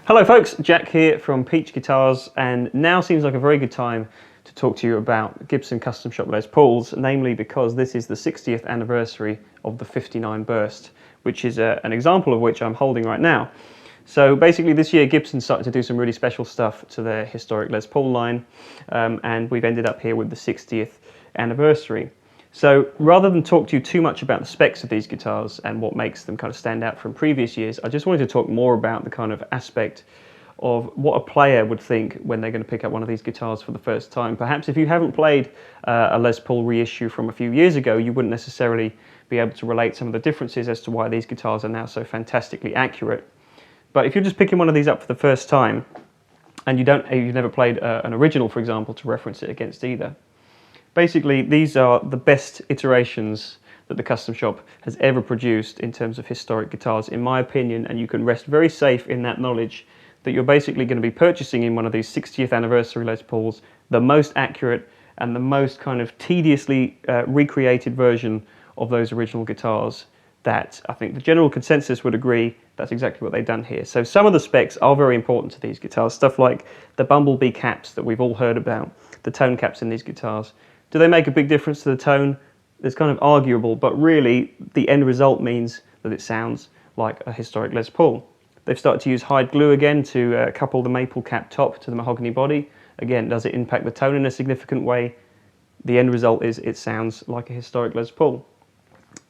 Hello folks, Jack here from Peach Guitars, and now seems like a very good time to talk to you about Gibson Custom Shop Les Pauls, namely because this is the 60th anniversary of the 59 burst, which is an example of which I'm holding right now. So basically this year Gibson started to do some really special stuff to their historic Les Paul line, and we've ended up here with the 60th anniversary. So rather than talk to you too much about the specs of these guitars and what makes them kind of stand out from previous years, I just wanted to talk more about the kind of aspect of what a player would think when they're going to pick up one of these guitars for the first time. Perhaps if you haven't played a Les Paul reissue from a few years ago, you wouldn't necessarily be able to relate some of the differences as to why these guitars are now so fantastically accurate. But if you're just picking one of these up for the first time and you've never played an original, for example, to reference it against either, basically, these are the best iterations that the Custom Shop has ever produced in terms of historic guitars, in my opinion, and you can rest very safe in that knowledge that you're basically going to be purchasing in one of these 60th anniversary Les Pauls the most accurate and the most kind of tediously recreated version of those original guitars that I think the general consensus would agree that's exactly what they've done here. So some of the specs are very important to these guitars, stuff like the bumblebee caps that we've all heard about, the tone caps in these guitars. Do they make a big difference to the tone? It's kind of arguable, but really the end result means that it sounds like a historic Les Paul. They've started to use hide glue again to couple the maple cap top to the mahogany body. Again, does it impact the tone in a significant way? The end result is it sounds like a historic Les Paul.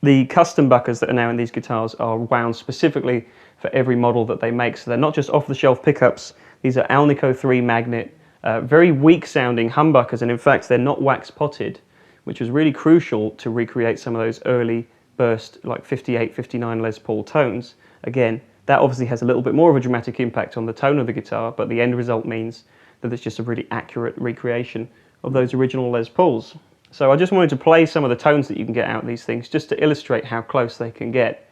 The custom buckers that are now in these guitars are wound specifically for every model that they make, so they're not just off-the-shelf pickups. These are Alnico 3 magnet, very weak sounding humbuckers, and in fact they're not wax potted, which was really crucial to recreate some of those early burst like 58, 59 Les Paul tones. Again, that obviously has a little bit more of a dramatic impact on the tone of the guitar, but the end result means that it's just a really accurate recreation of those original Les Pauls. So I just wanted to play some of the tones that you can get out of these things just to illustrate how close they can get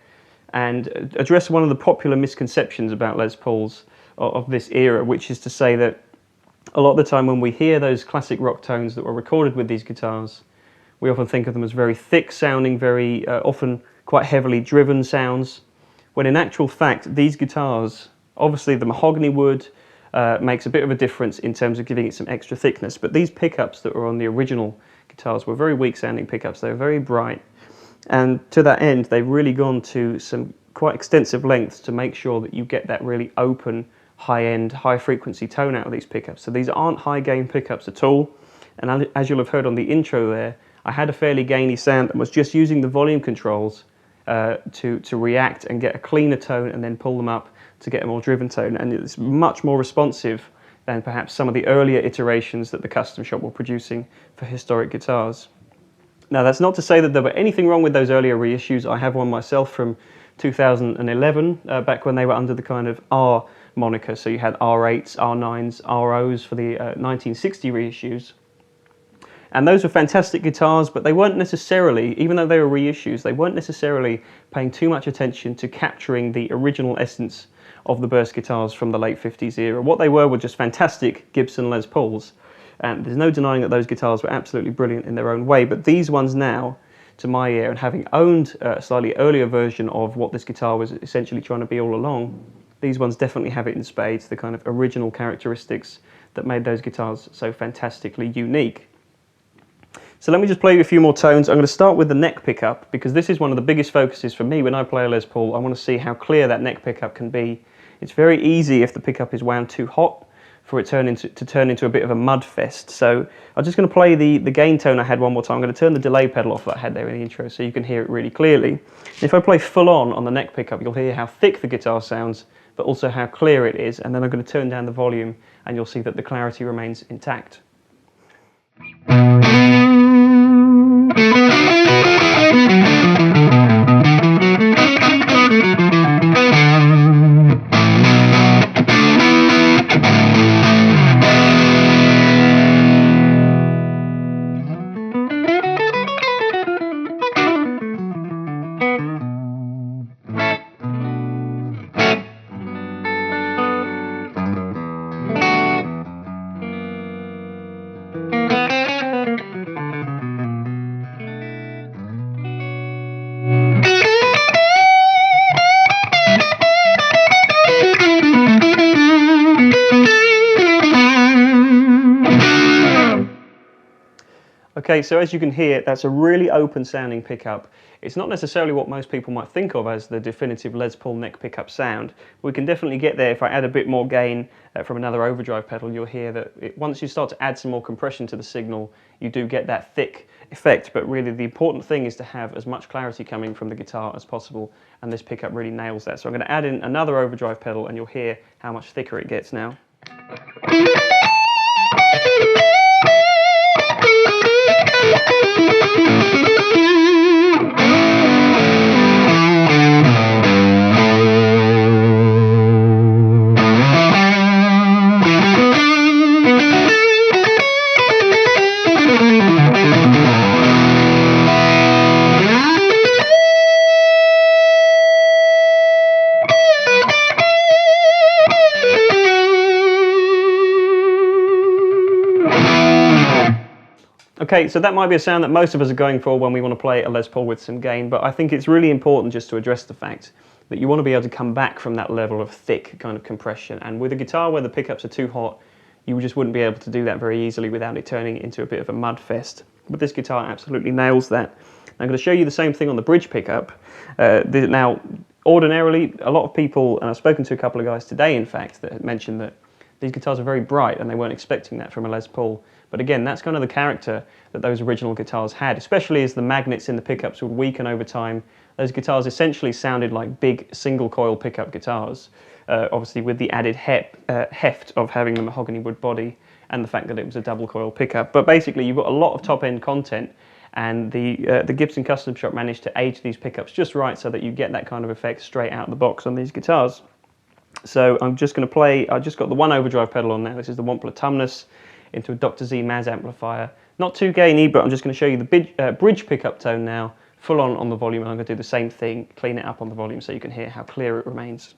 and address one of the popular misconceptions about Les Pauls of this era, which is to say that a lot of the time when we hear those classic rock tones that were recorded with these guitars, we often think of them as very thick sounding, very often quite heavily driven sounds, when in actual fact these guitars, obviously the mahogany wood makes a bit of a difference in terms of giving it some extra thickness, but these pickups that were on the original guitars were very weak sounding pickups. They were very bright, and to that end they've really gone to some quite extensive lengths to make sure that you get that really open, high-end, high-frequency tone out of these pickups. So these aren't high-gain pickups at all, and as you'll have heard on the intro there, I had a fairly gainy sound and was just using the volume controls to react and get a cleaner tone and then pull them up to get a more driven tone, and it's much more responsive than perhaps some of the earlier iterations that the Custom Shop were producing for historic guitars. Now that's not to say that there were anything wrong with those earlier reissues. I have one myself from 2011, back when they were under the kind of R moniker, so you had R8s, R9s, ROs for the 1960 reissues. And those were fantastic guitars, but they weren't necessarily, even though they were reissues, they weren't necessarily paying too much attention to capturing the original essence of the burst guitars from the late 50s era. What they were just fantastic Gibson Les Pauls, and there's no denying that those guitars were absolutely brilliant in their own way, but these ones now, to my ear, and having owned a slightly earlier version of what this guitar was essentially trying to be all along, these ones definitely have it in spades, the kind of original characteristics that made those guitars so fantastically unique. So let me just play you a few more tones. I'm going to start with the neck pickup, because this is one of the biggest focuses for me when I play a Les Paul. I want to see how clear that neck pickup can be. It's very easy if the pickup is wound too hot for it to turn into a bit of a mud fest. So I'm just going to play the gain tone I had one more time. I'm going to turn the delay pedal off that I had there in the intro so you can hear it really clearly. If I play full on the neck pickup, you'll hear how thick the guitar sounds, but also how clear it is, and then I'm going to turn down the volume and you'll see that the clarity remains intact. Okay, so as you can hear, that's a really open sounding pickup. It's not necessarily what most people might think of as the definitive Les Paul neck pickup sound. We can definitely get there. If I add a bit more gain from another overdrive pedal, you'll hear that once you start to add some more compression to the signal, you do get that thick effect. But really the important thing is to have as much clarity coming from the guitar as possible, and this pickup really nails that. So I'm going to add in another overdrive pedal and you'll hear how much thicker it gets now. Okay, so that might be a sound that most of us are going for when we want to play a Les Paul with some gain, but I think it's really important just to address the fact that you want to be able to come back from that level of thick kind of compression. And with a guitar where the pickups are too hot, you just wouldn't be able to do that very easily without it turning into a bit of a mud fest. But this guitar absolutely nails that. I'm going to show you the same thing on the bridge pickup. Now, ordinarily, a lot of people, and I've spoken to a couple of guys today, in fact, that mentioned that these guitars are very bright and they weren't expecting that from a Les Paul. But again, that's kind of the character that those original guitars had, especially as the magnets in the pickups would weaken over time. Those guitars essentially sounded like big single coil pickup guitars, obviously with the added heft of having the mahogany wood body and the fact that it was a double coil pickup. But basically you've got a lot of top end content, and the Gibson Custom shop managed to age these pickups just right so that you get that kind of effect straight out of the box on these guitars. So I'm just going to play, I've just got the one overdrive pedal on now. This is the Wampler Tumnus into a Dr. Z Maz amplifier. Not too gainy, but I'm just going to show you the bridge pickup tone now, full on the volume, and I'm going to do the same thing, clean it up on the volume so you can hear how clear it remains.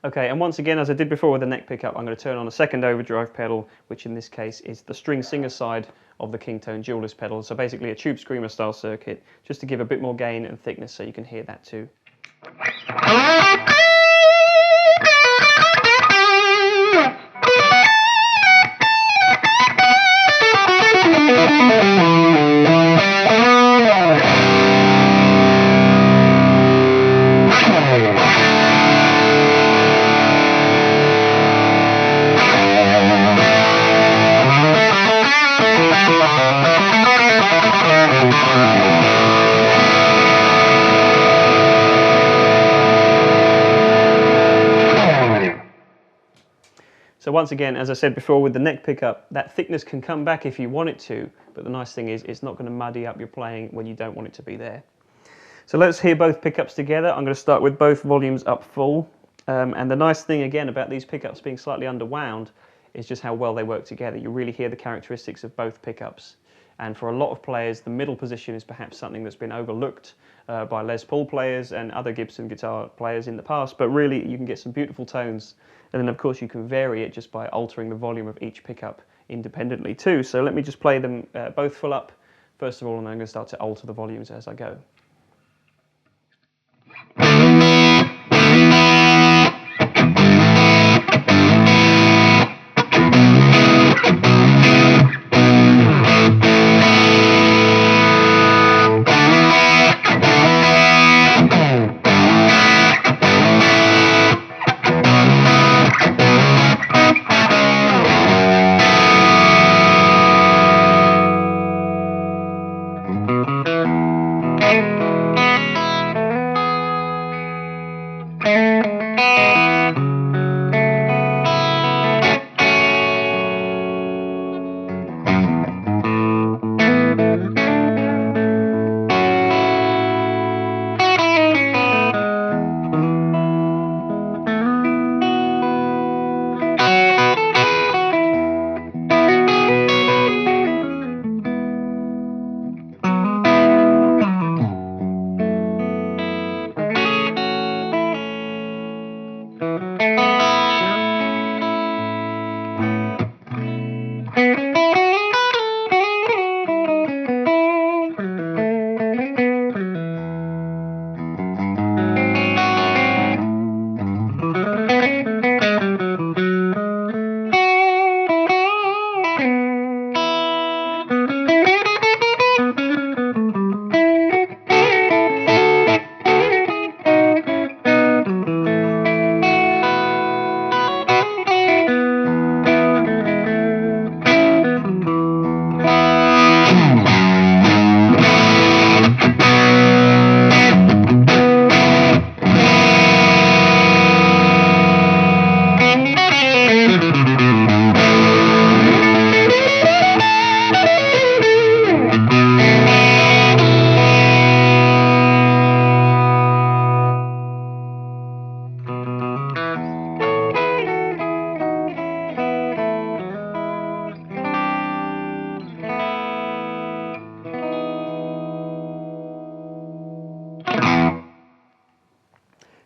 Okay, and once again, as I did before with the neck pickup, I'm going to turn on a second overdrive pedal, which in this case is the string singer side of the Kingtone Duelist pedal. So basically a tube screamer style circuit, just to give a bit more gain and thickness so you can hear that too. So once again, as I said before, with the neck pickup, that thickness can come back if you want it to, but the nice thing is it's not going to muddy up your playing when you don't want it to be there. So let's hear both pickups together. I'm going to start with both volumes up full. And the nice thing again about these pickups being slightly underwound is just how well they work together. You really hear the characteristics of both pickups. And for a lot of players, the middle position is perhaps something that's been overlooked by Les Paul players and other Gibson guitar players in the past, but really you can get some beautiful tones. And then of course you can vary it just by altering the volume of each pickup independently too. So let me just play them both full up first of all, and then I'm going to start to alter the volumes as I go.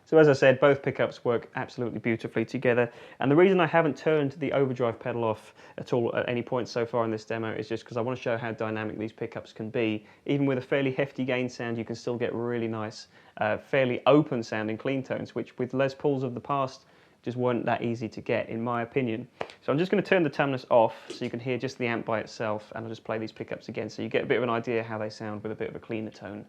So as I said, both pickups work absolutely beautifully together. And the reason I haven't turned the overdrive pedal off at all at any point so far in this demo is just because I want to show how dynamic these pickups can be. Even with a fairly hefty gain sound, you can still get really nice, fairly open sounding clean tones, which with Les Pauls of the past just weren't that easy to get, in my opinion. So I'm just going to turn the tumnus off so you can hear just the amp by itself, and I'll just play these pickups again so you get a bit of an idea how they sound with a bit of a cleaner tone.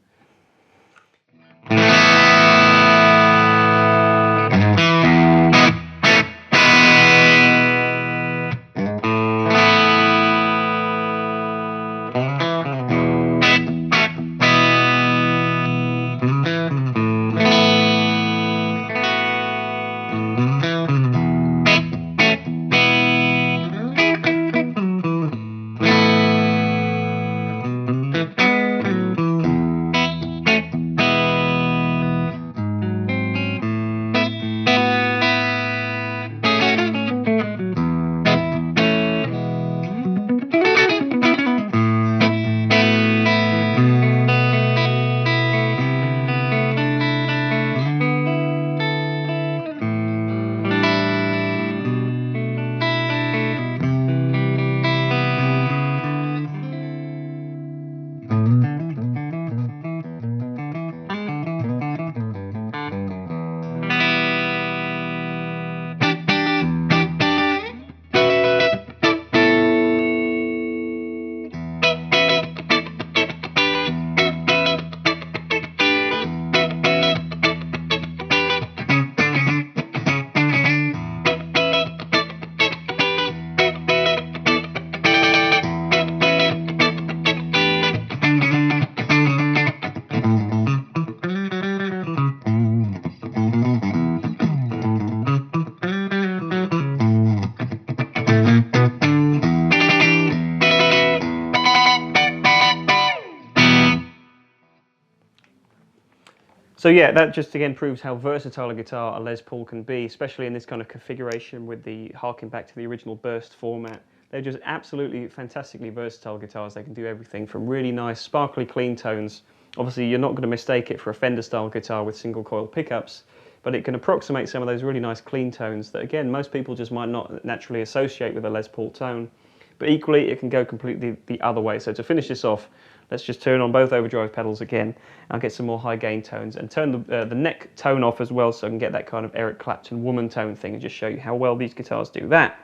So yeah, that just again proves how versatile a guitar a Les Paul can be, especially in this kind of configuration with the harking back to the original burst format. They're just absolutely fantastically versatile guitars. They can do everything from really nice, sparkly, clean tones. Obviously, you're not going to mistake it for a Fender-style guitar with single coil pickups, but it can approximate some of those really nice clean tones that, again, most people just might not naturally associate with a Les Paul tone. But equally, it can go completely the other way. So to finish this off, let's just turn on both overdrive pedals again. I'll get some more high gain tones and turn the neck tone off as well so I can get that kind of Eric Clapton woman tone thing and just show you how well these guitars do that.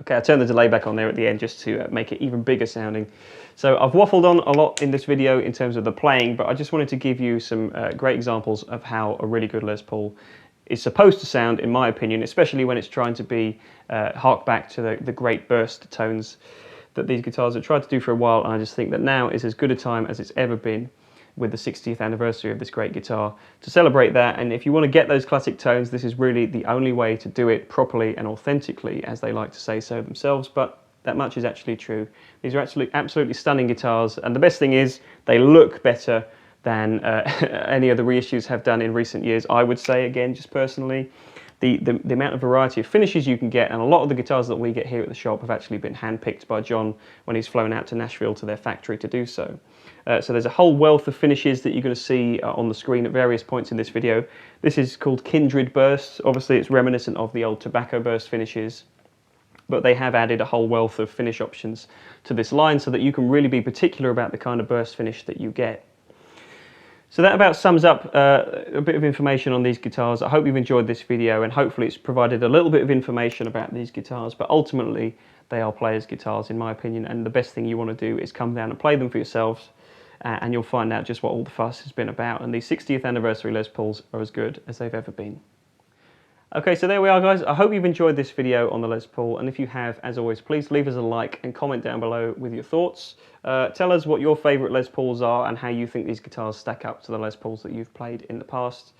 Okay, I turned the delay back on there at the end just to make it even bigger sounding. So I've waffled on a lot in this video in terms of the playing, but I just wanted to give you some great examples of how a really good Les Paul is supposed to sound, in my opinion, especially when it's trying to be hark back to the great burst tones that these guitars have tried to do for a while, and I just think that now is as good a time as it's ever been with the 60th anniversary of this great guitar to celebrate that. And if you want to get those classic tones, this is really the only way to do it properly and authentically, as they like to say so themselves, but that much is actually true. These are absolutely stunning guitars, and the best thing is they look better than any of the reissues have done in recent years, I would say, again, just personally. the amount of variety of finishes you can get, and a lot of the guitars that we get here at the shop have actually been handpicked by John when he's flown out to Nashville to their factory to do so. So there's a whole wealth of finishes that you're going to see on the screen at various points in this video. This is called Kindred Bursts. Obviously it's reminiscent of the old tobacco burst finishes, but they have added a whole wealth of finish options to this line so that you can really be particular about the kind of burst finish that you get. So that about sums up a bit of information on these guitars. I hope you've enjoyed this video, and hopefully it's provided a little bit of information about these guitars, but ultimately they are players' guitars in my opinion, and the best thing you want to do is come down and play them for yourselves, and you'll find out just what all the fuss has been about, and these 60th anniversary Les Pauls are as good as they've ever been. Okay, so there we are guys. I hope you've enjoyed this video on the Les Paul, and if you have, as always, please leave us a like and comment down below with your thoughts. Tell us what your favourite Les Pauls are and how you think these guitars stack up to the Les Pauls that you've played in the past.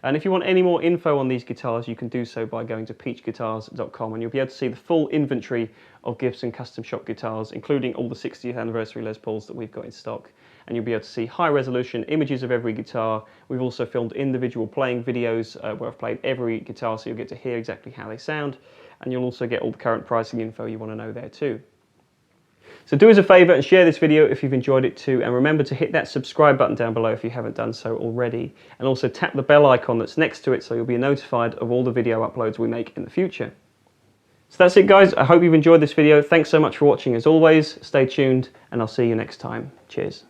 And if you want any more info on these guitars, you can do so by going to peachguitars.com, and you'll be able to see the full inventory of Gibson Custom Shop guitars, including all the 60th anniversary Les Pauls that we've got in stock. And you'll be able to see high resolution images of every guitar. We've also filmed individual playing videos where I've played every guitar, so you'll get to hear exactly how they sound, and you'll also get all the current pricing info you want to know there too. So do us a favour and share this video if you've enjoyed it too, and remember to hit that subscribe button down below if you haven't done so already, and also tap the bell icon that's next to it so you'll be notified of all the video uploads we make in the future. So that's it guys, I hope you've enjoyed this video. Thanks so much for watching as always, stay tuned, and I'll see you next time. Cheers.